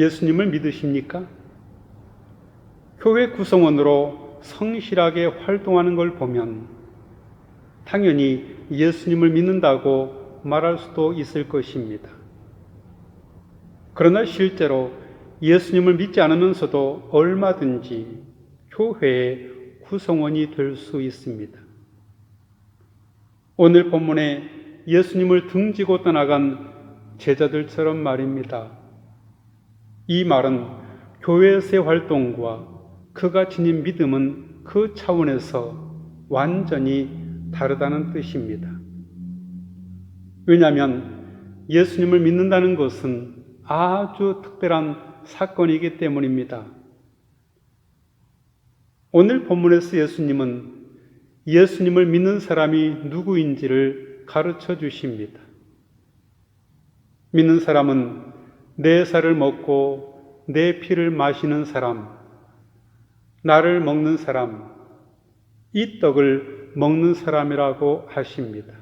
예수님을 믿으십니까? 교회 구성원으로 성실하게 활동하는 걸 보면 당연히 예수님을 믿는다고 말할 수도 있을 것입니다. 그러나 실제로 예수님을 믿지 않으면서도 얼마든지 교회의 구성원이 될 수 있습니다. 오늘 본문에 예수님을 등지고 떠나간 제자들처럼 말입니다. 이 말은 교회에서의 활동과 그가 지닌 믿음은 그 차원에서 완전히 다르다는 뜻입니다. 왜냐하면 예수님을 믿는다는 것은 아주 특별한 사건이기 때문입니다. 오늘 본문에서 예수님은 예수님을 믿는 사람이 누구인지를 가르쳐 주십니다. 믿는 사람은 내 살을 먹고 내 피를 마시는 사람, 나를 먹는 사람, 이 떡을 먹는 사람이라고 하십니다.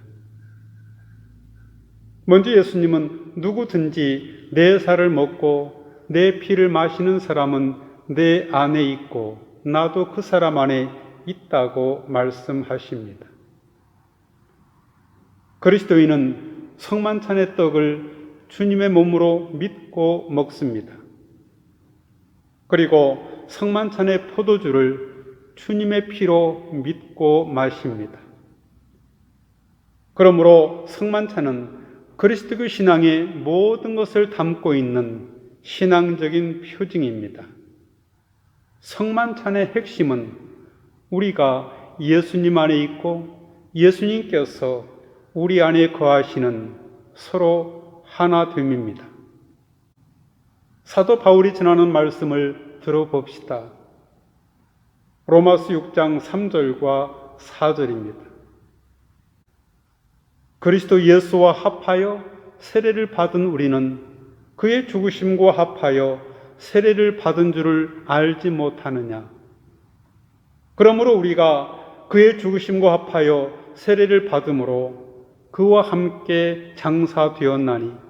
먼저 예수님은 누구든지 내 살을 먹고 내 피를 마시는 사람은 내 안에 있고 나도 그 사람 안에 있다고 말씀하십니다. 그리스도인은 성만찬의 떡을 주님의 몸으로 믿고 먹습니다. 그리고 성만찬의 포도주를 주님의 피로 믿고 마십니다. 그러므로 성만찬은 그리스도교 신앙의 모든 것을 담고 있는 신앙적인 표징입니다. 성만찬의 핵심은 우리가 예수님 안에 있고 예수님께서 우리 안에 거하시는 서로 하나됨입니다. 사도 바울이 전하는 말씀을 들어봅시다. 로마서 6장 3절과 4절입니다. 그리스도 예수와 합하여 세례를 받은 우리는 그의 죽으심과 합하여 세례를 받은 줄을 알지 못하느냐. 그러므로 우리가 그의 죽으심과 합하여 세례를 받음으로 그와 함께 장사되었나니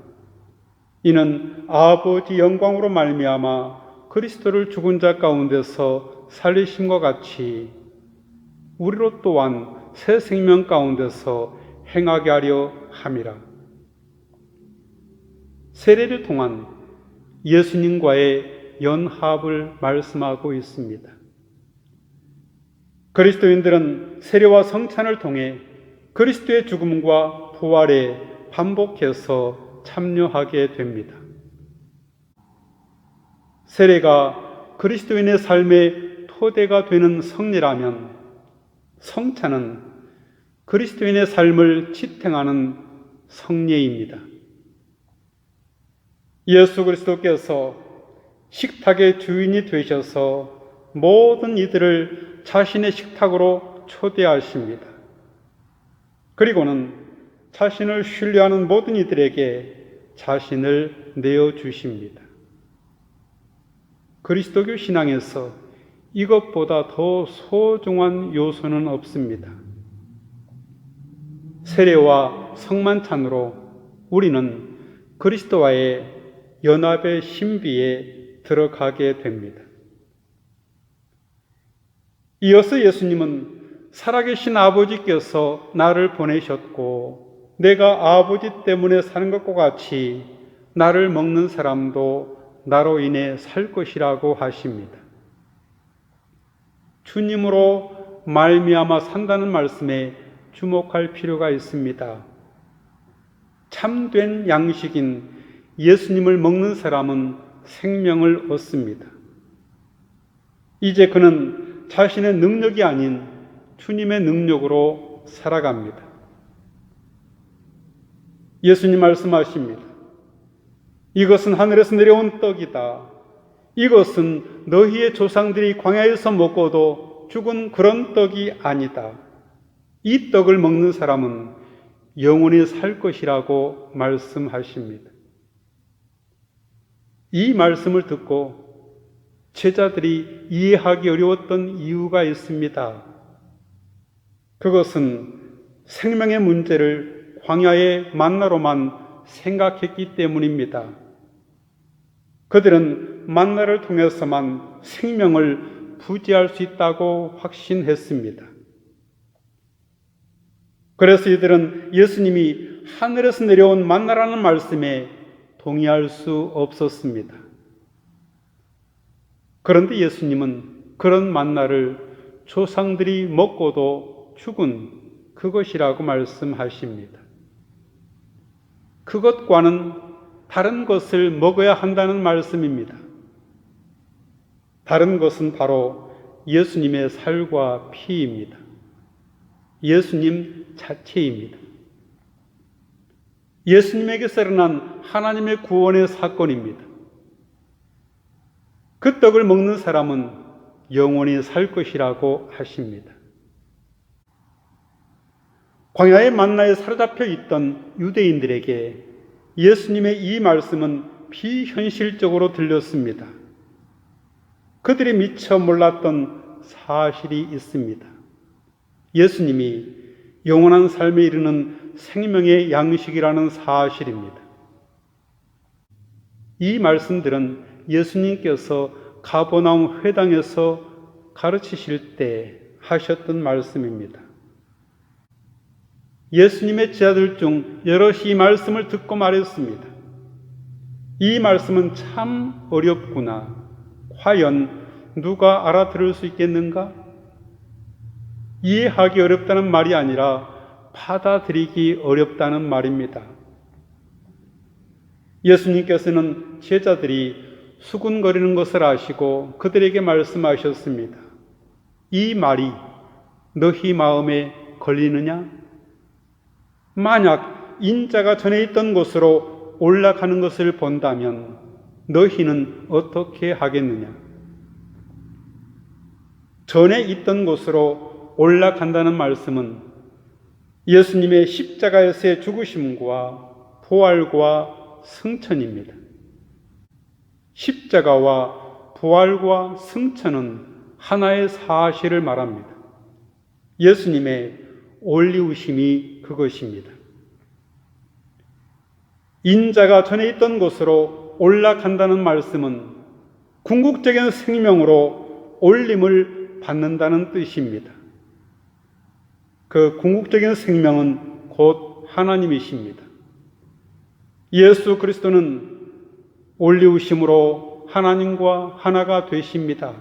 이는 아버지 영광으로 말미암아 그리스도를 죽은 자 가운데서 살리심과 같이 우리로 또한 새 생명 가운데서 행하게 하려 함이라. 세례를 통한 예수님과의 연합을 말씀하고 있습니다. 그리스도인들은 세례와 성찬을 통해 그리스도의 죽음과 부활에 반복해서 참여하게 됩니다. 세례가 그리스도인의 삶의 토대가 되는 성례라면 성찬은 그리스도인의 삶을 지탱하는 성례입니다. 예수 그리스도께서 식탁의 주인이 되셔서 모든 이들을 자신의 식탁으로 초대하십니다. 그리고는 자신을 신뢰하는 모든 이들에게 자신을 내어주십니다. 그리스도교 신앙에서 이것보다 더 소중한 요소는 없습니다. 세례와 성만찬으로 우리는 그리스도와의 연합의 신비에 들어가게 됩니다. 이어서 예수님은 살아계신 아버지께서 나를 보내셨고 내가 아버지 때문에 사는 것과 같이 나를 먹는 사람도 나로 인해 살 것이라고 하십니다. 주님으로 말미암아 산다는 말씀에 주목할 필요가 있습니다. 참된 양식인 예수님을 먹는 사람은 생명을 얻습니다. 이제 그는 자신의 능력이 아닌 주님의 능력으로 살아갑니다. 예수님 말씀하십니다. 이것은 하늘에서 내려온 떡이다. 이것은 너희의 조상들이 광야에서 먹고도 죽은 그런 떡이 아니다. 이 떡을 먹는 사람은 영원히 살 것이라고 말씀하십니다. 이 말씀을 듣고 제자들이 이해하기 어려웠던 이유가 있습니다. 그것은 생명의 문제를 광야의 만나로만 생각했기 때문입니다. 그들은 만나를 통해서만 생명을 부지할 수 있다고 확신했습니다. 그래서 이들은 예수님이 하늘에서 내려온 만나라는 말씀에 동의할 수 없었습니다. 그런데 예수님은 그런 만나를 조상들이 먹고도 죽은 그것이라고 말씀하십니다. 그것과는 다른 것을 먹어야 한다는 말씀입니다. 다른 것은 바로 예수님의 살과 피입니다. 예수님 자체입니다. 예수님에게서 일어난 하나님의 구원의 사건입니다. 그 떡을 먹는 사람은 영원히 살 것이라고 하십니다. 광야의 만나에 사로잡혀 있던 유대인들에게 예수님의 이 말씀은 비현실적으로 들렸습니다. 그들이 미처 몰랐던 사실이 있습니다. 예수님이 영원한 삶에 이르는 생명의 양식이라는 사실입니다. 이 말씀들은 예수님께서 가버나움 회당에서 가르치실 때 하셨던 말씀입니다. 예수님의 제자들 중 여럿이 이 말씀을 듣고 말했습니다. 이 말씀은 참 어렵구나. 과연 누가 알아들을 수 있겠는가? 이해하기 어렵다는 말이 아니라 받아들이기 어렵다는 말입니다. 예수님께서는 제자들이 수군거리는 것을 아시고 그들에게 말씀하셨습니다. 이 말이 너희 마음에 걸리느냐? 만약 인자가 전에 있던 곳으로 올라가는 것을 본다면 너희는 어떻게 하겠느냐? 전에 있던 곳으로 올라간다는 말씀은 예수님의 십자가에서의 죽으심과 부활과 승천입니다. 십자가와 부활과 승천은 하나의 사실을 말합니다. 예수님의 올리우심이 그것입니다. 인자가 전에 있던 곳으로 올라간다는 말씀은 궁극적인 생명으로 올림을 받는다는 뜻입니다. 그 궁극적인 생명은 곧 하나님이십니다. 예수 그리스도는 올리우심으로 하나님과 하나가 되십니다.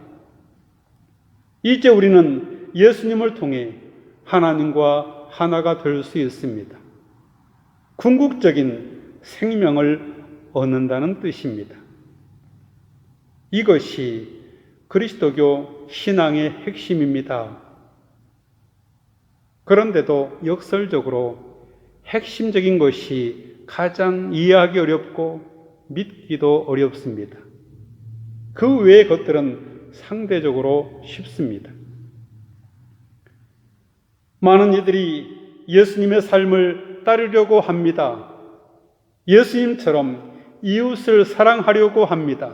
이제 우리는 예수님을 통해 하나님과 하나가 될 수 있습니다. 궁극적인 생명을 얻는다는 뜻입니다. 이것이 그리스도교 신앙의 핵심입니다. 그런데도 역설적으로 핵심적인 것이 가장 이해하기 어렵고 믿기도 어렵습니다. 그 외의 것들은 상대적으로 쉽습니다. 많은 이들이 예수님의 삶을 따르려고 합니다. 예수님처럼 이웃을 사랑하려고 합니다.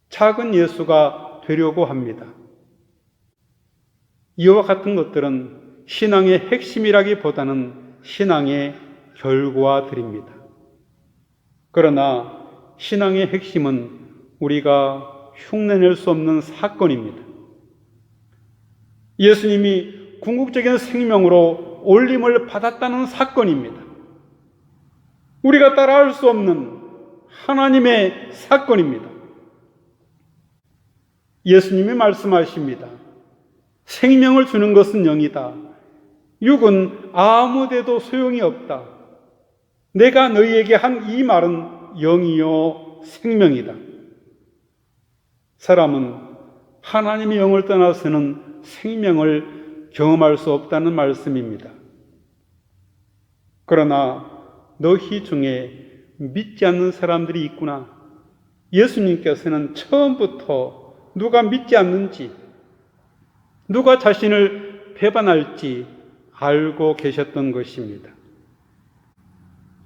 작은 예수가 되려고 합니다. 이와 같은 것들은 신앙의 핵심이라기보다는 신앙의 결과들입니다. 그러나 신앙의 핵심은 우리가 흉내낼 수 없는 사건입니다. 예수님이 궁극적인 생명으로 올림을 받았다는 사건입니다. 우리가 따라할 수 없는 하나님의 사건입니다. 예수님이 말씀하십니다. 생명을 주는 것은 영이다. 육은 아무 데도 소용이 없다. 내가 너희에게 한 이 말은 영이요 생명이다. 사람은 하나님의 영을 떠나서는 생명을 경험할 수 없다는 말씀입니다. 그러나 너희 중에 믿지 않는 사람들이 있구나. 예수님께서는 처음부터 누가 믿지 않는지, 누가 자신을 배반할지 알고 계셨던 것입니다.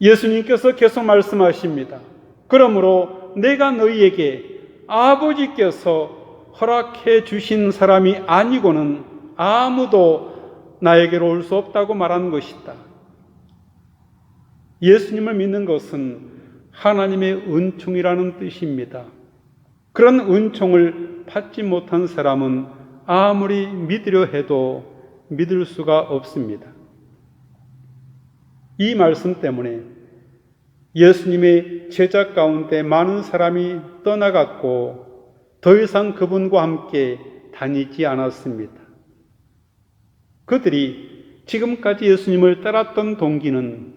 예수님께서 계속 말씀하십니다. 그러므로 내가 너희에게 아버지께서 허락해 주신 사람이 아니고는 아무도 나에게로 올 수 없다고 말하는 것이다. 예수님을 믿는 것은 하나님의 은총이라는 뜻입니다. 그런 은총을 받지 못한 사람은 아무리 믿으려 해도 믿을 수가 없습니다. 이 말씀 때문에 예수님의 제자 가운데 많은 사람이 떠나갔고 더 이상 그분과 함께 다니지 않았습니다. 그들이 지금까지 예수님을 따랐던 동기는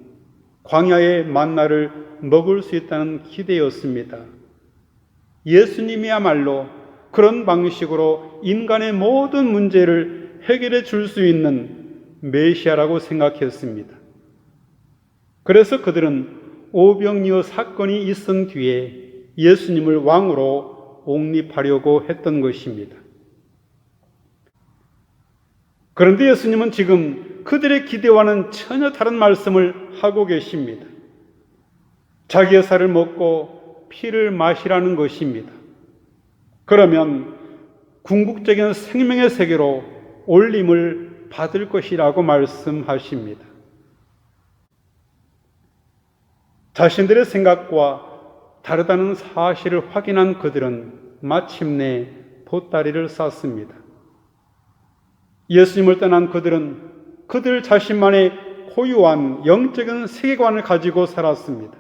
광야의 만나를 먹을 수 있다는 기대였습니다. 예수님이야말로 그런 방식으로 인간의 모든 문제를 해결해 줄 수 있는 메시아라고 생각했습니다. 그래서 그들은 오병이어 사건이 있은 뒤에 예수님을 왕으로 옹립하려고 했던 것입니다. 그런데 예수님은 지금 그들의 기대와는 전혀 다른 말씀을 하고 계십니다. 자기의 살을 먹고 피를 마시라는 것입니다. 그러면 궁극적인 생명의 세계로 올림을 받을 것이라고 말씀하십니다. 자신들의 생각과 다르다는 사실을 확인한 그들은 마침내 보따리를 쌌습니다. 예수님을 떠난 그들은 그들 자신만의 고유한 영적인 세계관을 가지고 살았습니다.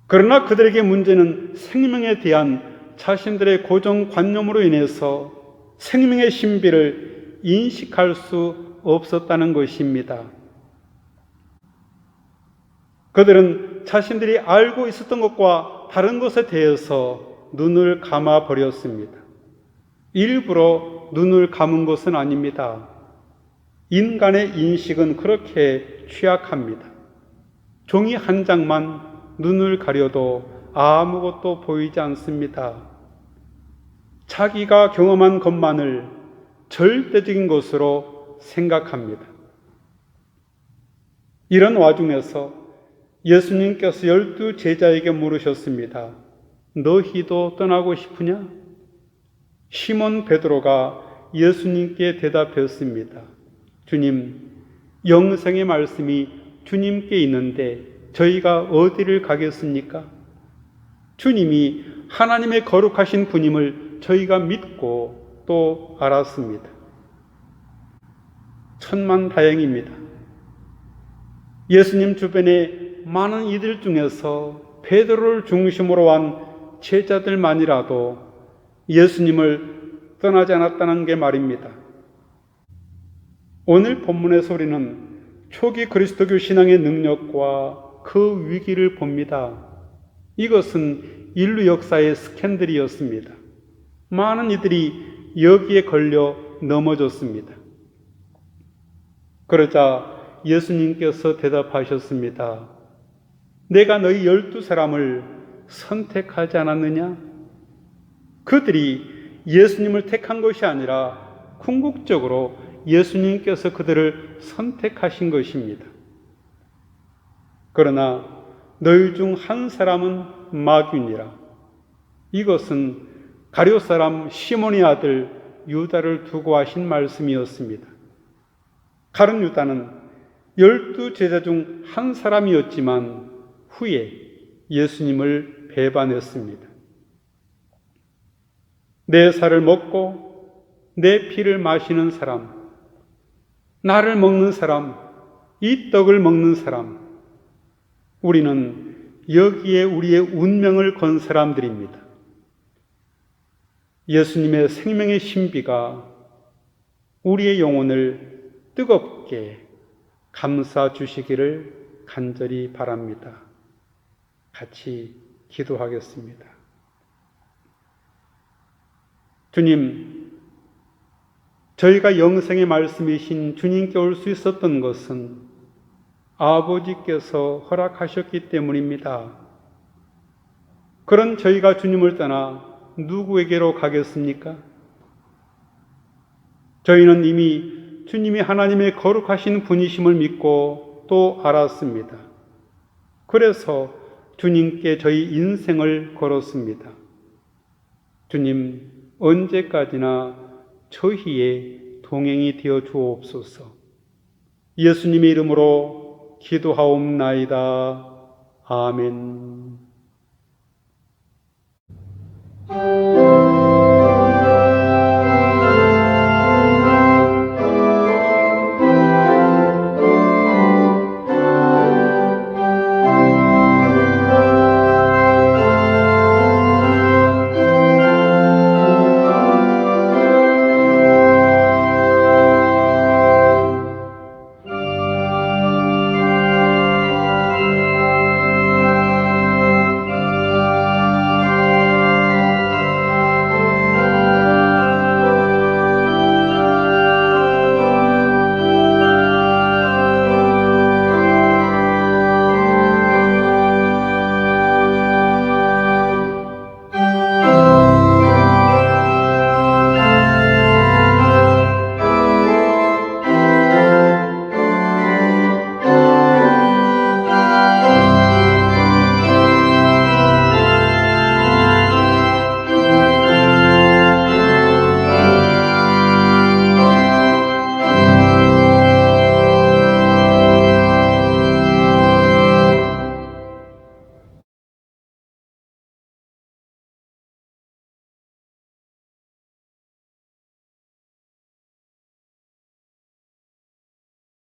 그러나 그들에게 문제는 생명에 대한 자신들의 고정관념으로 인해서 생명의 신비를 인식할 수 없었다는 것입니다. 그들은 자신들이 알고 있었던 것과 다른 것에 대해서 눈을 감아 버렸습니다. 일부러 눈을 감은 것은 아닙니다. 인간의 인식은 그렇게 취약합니다. 종이 한 장만 눈을 가려도 아무것도 보이지 않습니다. 자기가 경험한 것만을 절대적인 것으로 생각합니다. 이런 와중에서 예수님께서 12 제자에게 물으셨습니다. 너희도 떠나고 싶으냐? 시몬 베드로가 예수님께 대답했습니다. 주님, 영생의 말씀이 주님께 있는데 저희가 어디를 가겠습니까? 주님이 하나님의 거룩하신 분임을 저희가 믿고 또 알았습니다. 천만다행입니다. 예수님 주변에 많은 이들 중에서 베드로를 중심으로 한 제자들만이라도 예수님을 떠나지 않았다는 게 말입니다. 오늘 본문에서 우리는 초기 그리스도교 신앙의 능력과 그 위기를 봅니다. 이것은 인류 역사의 스캔들이었습니다. 많은 이들이 여기에 걸려 넘어졌습니다. 그러자 예수님께서 대답하셨습니다. 내가 너희 12사람을 선택하지 않았느냐? 그들이 예수님을 택한 것이 아니라 궁극적으로 예수님께서 그들을 선택하신 것입니다. 그러나 너희 중 한 사람은 마귀니라. 이것은 가룟 사람 시몬의 아들 유다를 두고 하신 말씀이었습니다. 가룟 유다는 12 제자 중 한 사람이었지만 후에 예수님을 배반했습니다. 내 살을 먹고 내 피를 마시는 사람, 나를 먹는 사람, 이 떡을 먹는 사람, 우리는 여기에 우리의 운명을 건 사람들입니다. 예수님의 생명의 신비가 우리의 영혼을 뜨겁게 감싸 주시기를 간절히 바랍니다. 같이 기도하겠습니다. 주님, 저희가 영생의 말씀이신 주님께 올 수 있었던 것은 아버지께서 허락하셨기 때문입니다. 그런 저희가 주님을 떠나 누구에게로 가겠습니까? 저희는 이미 주님이 하나님의 거룩하신 분이심을 믿고 또 알았습니다. 그래서 주님께 저희 인생을 걸었습니다. 주님, 언제까지나 저희의 동행이 되어 주옵소서. 예수님의 이름으로 기도하옵나이다. 아멘.